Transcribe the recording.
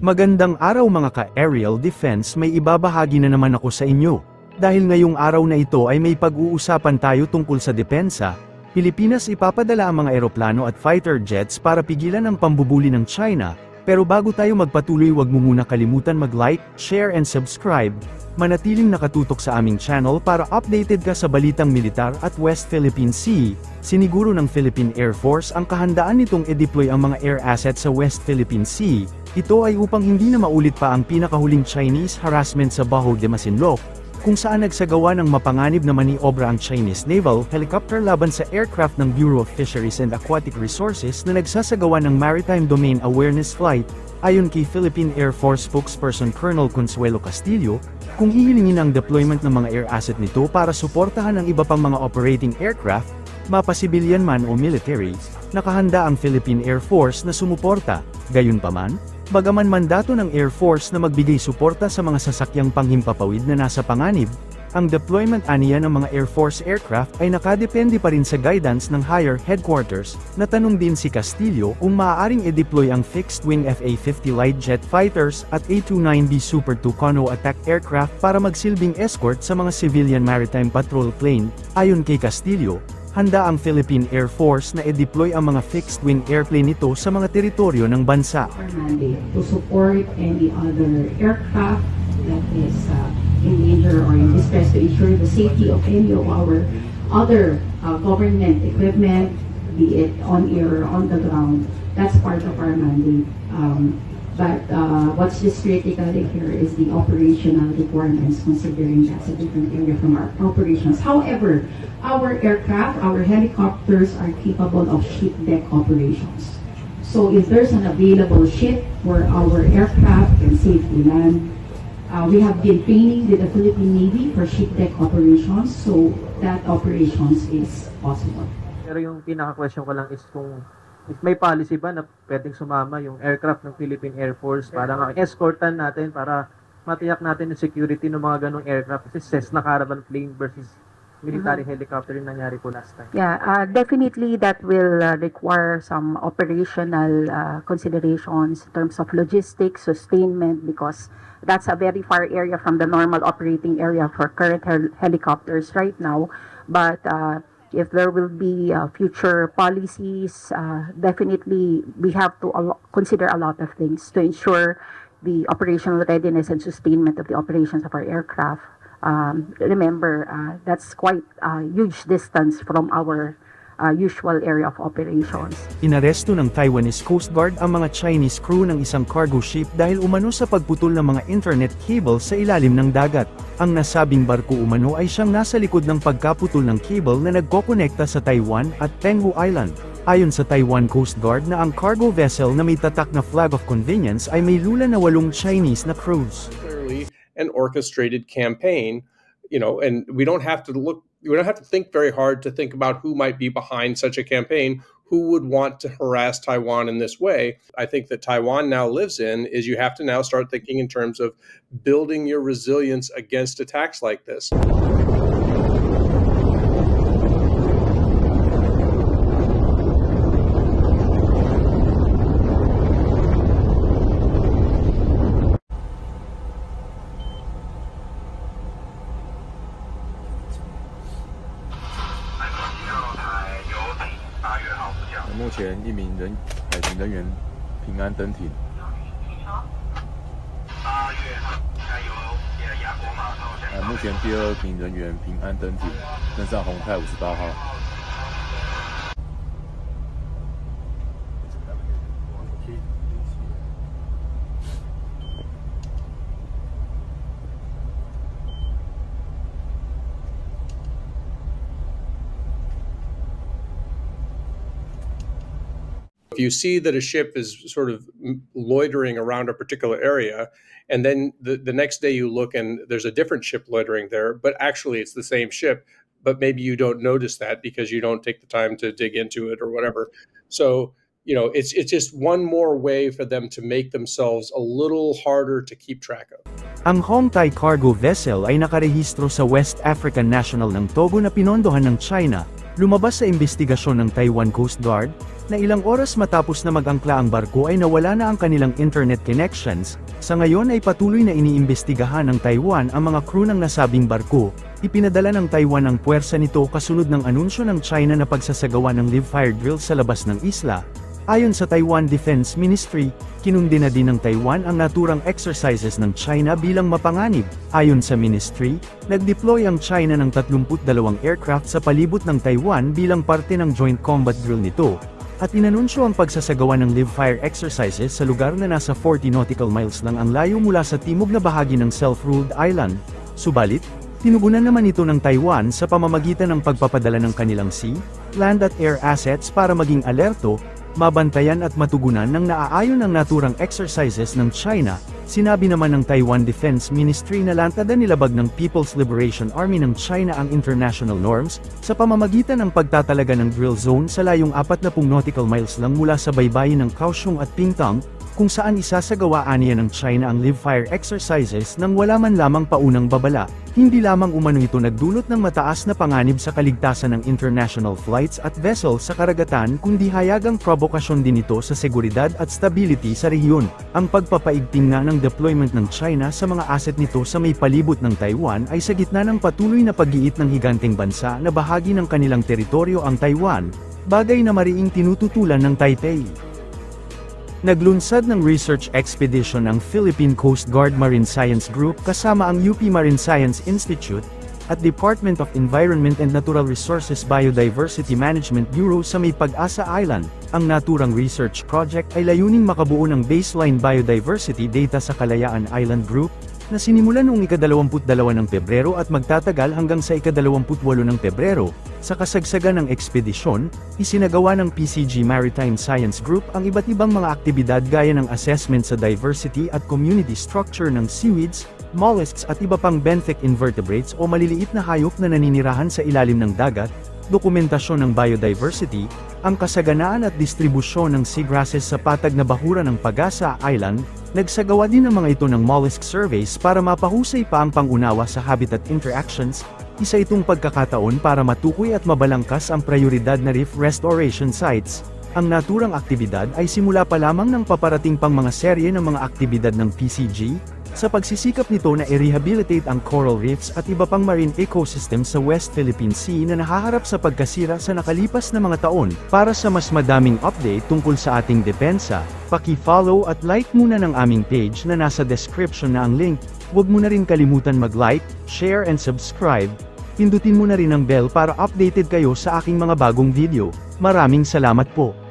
Magandang araw mga ka-aerial defense, may ibabahagi na naman ako sa inyo. Dahil ngayong araw na ito ay may pag-uusapan tayo tungkol sa depensa, Pilipinas ipapadala ang mga eroplano at fighter jets para pigilan ang pambubuli ng China. Pero bago tayo magpatuloy, wag mo muna kalimutan mag-like, share and subscribe. Manatiling nakatutok sa aming channel para updated ka sa balitang militar at West Philippine Sea. Siniguro ng Philippine Air Force ang kahandaan nitong i-deploy ang mga air assets sa West Philippine Sea. Ito ay upang hindi na maulit pa ang pinakahuling Chinese harassment sa Baho de Masinloc, kung saan nagsagawa ng mapanganib na maniobra ang Chinese naval helicopter laban sa aircraft ng Bureau of Fisheries and Aquatic Resources na nagsasagawa ng Maritime Domain Awareness Flight. Ayon kay Philippine Air Force spokesperson Colonel Consuelo Castillo, kung hihilingin ang deployment ng mga air asset nito para suportahan ang iba pang mga operating aircraft, mapa-civilian man o military, nakahanda ang Philippine Air Force na sumuporta. Gayunpaman, bagaman mandato ng Air Force na magbigay suporta sa mga sasakyang panghimpapawid na nasa panganib, ang deployment aniya ng mga Air Force aircraft ay nakadepende pa rin sa guidance ng higher headquarters. Natanong din si Castillo kung maaaring i-deploy ang fixed-wing FA-50 light jet fighters at A-29B Super Tucano attack aircraft para magsilbing escort sa mga civilian maritime patrol plane. Ayon kay Castillo, handa ang Philippine Air Force na i-deploy ang mga fixed-wing airplane nito sa mga teritoryo ng bansa. To support any other aircraft that is in danger or in distress, to ensure the safety of any of our other government equipment, be it on air or on the ground. That's part of our mandate. But what's just critical here is the operational requirements, considering that's a different area from our operations. However, our aircraft, our helicopters are capable of ship deck operations. So if there's an available ship where our aircraft can safely land, we have been training with the Philippine Navy for ship deck operations, so that operations is possible. Pero yung pinaka-question ko lang is kung if may policy ba na pwedeng sumama yung aircraft ng Philippine Air Force para nga escortan natin para matiyak natin yung security ng mga ganong aircraft, kasi Cessna Caravan plane versus military helicopter yung nangyari po last time. Yeah, definitely that will require some operational considerations in terms of logistics, sustainment, because that's a very far area from the normal operating area for current helicopters right now. But if there will be future policies, definitely we have to consider a lot of things to ensure the operational readiness and sustainment of the operations of our aircraft. Remember, that's quite a huge distance from our usual area of operations. Inaresto ng Taiwanese Coast Guard ang mga Chinese crew ng isang cargo ship dahil umano sa pagputol ng mga internet cable sa ilalim ng dagat. Ang nasabing barko umano ay siyang nasa likod ng pagkaputol ng cable na nagkokonekta sa Taiwan at Penghu Island. Ayon sa Taiwan Coast Guard na ang cargo vessel na may tatak na flag of convenience ay may lula na 8 Chinese na crews. An orchestrated campaign, and we don't have to think very hard to think about who might be behind such a campaign, who would want to harass Taiwan in this way. I think that Taiwan now lives in is you have to now start thinking in terms of building your resilience against attacks like this.目前1名海巡人员平安登艇。目前第2名人员平安登艇，登上宏泰58号。If you see that a ship is sort of loitering around a particular area, and then the next day you look and there's a different ship loitering there, but actually it's the same ship, but maybe you don't notice that because you don't take the time to dig into it or whatever. So, it's just one more way for them to make themselves a little harder to keep track of. Ang Hong Tai cargo vessel ay nakarehistro sa West African National ng Togo na pinondohan ng China. Lumabas sa imbestigasyon ng Taiwan Coast Guard, na ilang oras matapos na mag-angkla ang barko ay nawala na ang kanilang internet connections. Sa ngayon ay patuloy na iniimbestigahan ng Taiwan ang mga crew ng nasabing barko. Ipinadala ng Taiwan ang puwersa nito kasunod ng anunsyo ng China na pagsasagawa ng live-fire drill sa labas ng isla. Ayon sa Taiwan Defense Ministry, kinundina din ng Taiwan ang naturang exercises ng China bilang mapanganib. Ayon sa ministry, nag-deploy ang China ng 32 aircraft sa palibot ng Taiwan bilang parte ng joint combat drill nito. At inanunsyo ang pagsasagawa ng live-fire exercises sa lugar na nasa 40 nautical miles lang ang layo mula sa timog na bahagi ng self-ruled island. Subalit, tinugunan naman ito ng Taiwan sa pamamagitan ng pagpapadala ng kanilang sea, land at air assets para maging alerto, mabantayan at matugunan ng naaayon ng naturang exercises ng China. Sinabi naman ng Taiwan Defense Ministry na lantada nilabag ng People's Liberation Army ng China ang international norms, sa pamamagitan ng pagtatalaga ng drill zone sa layong 40 nautical miles lang mula sa baybayin ng Kaohsiung at Pingtung, kung saan isasagawa aniya ng China ang live-fire exercises nang wala man lamang paunang babala. Hindi lamang umano ito nagdulot ng mataas na panganib sa kaligtasan ng international flights at vessels sa karagatan, kundi hayagang provokasyon din ito sa seguridad at stability sa rehiyon. Ang pagpapaigting nga ng deployment ng China sa mga asset nito sa may palibot ng Taiwan ay sa gitna ng patuloy na pag-iit ng higanteng bansa na bahagi ng kanilang teritoryo ang Taiwan, bagay na mariing tinututulan ng Taipei. Naglunsad ng research expedition ang Philippine Coast Guard Marine Science Group kasama ang UP Marine Science Institute at Department of Environment and Natural Resources Biodiversity Management Bureau sa may Pag-asa Island. Ang naturang research project ay layuning makabuo ng baseline biodiversity data sa Kalayaan Island Group, na sinimulan noong ika-22 ng Pebrero at magtatagal hanggang sa ika-28 ng Pebrero. Sa kasagsagan ng ekspedisyon, isinagawa ng PCG Maritime Science Group ang iba't ibang mga aktibidad gaya ng assessment sa diversity at community structure ng seaweeds, mollusks at iba pang benthic invertebrates o maliliit na hayop na naninirahan sa ilalim ng dagat, dokumentasyon ng biodiversity, ang kasaganaan at distribusyon ng seagrasses sa patag na bahura ng Pag-asa Island. Nagsagawa din ang mga ito ng mollusk surveys para mapahusay pa ang pangunawa sa habitat interactions. Isa itong pagkakataon para matukoy at mabalangkas ang prioridad na reef restoration sites. Ang naturang aktibidad ay simula pa lamang ng paparating pang mga serye ng mga aktibidad ng PCG, sa pagsisikap nito na i-rehabilitate ang coral reefs at iba pang marine ecosystems sa West Philippine Sea na nahaharap sa pagkasira sa nakalipas na mga taon. Para sa mas madaming update tungkol sa ating depensa, paki-follow at like muna ng aming page na nasa description na ang link. Huwag mo na rin kalimutan mag-like, share and subscribe. Pindutin mo na rin ang bell para updated kayo sa aking mga bagong video. Maraming salamat po.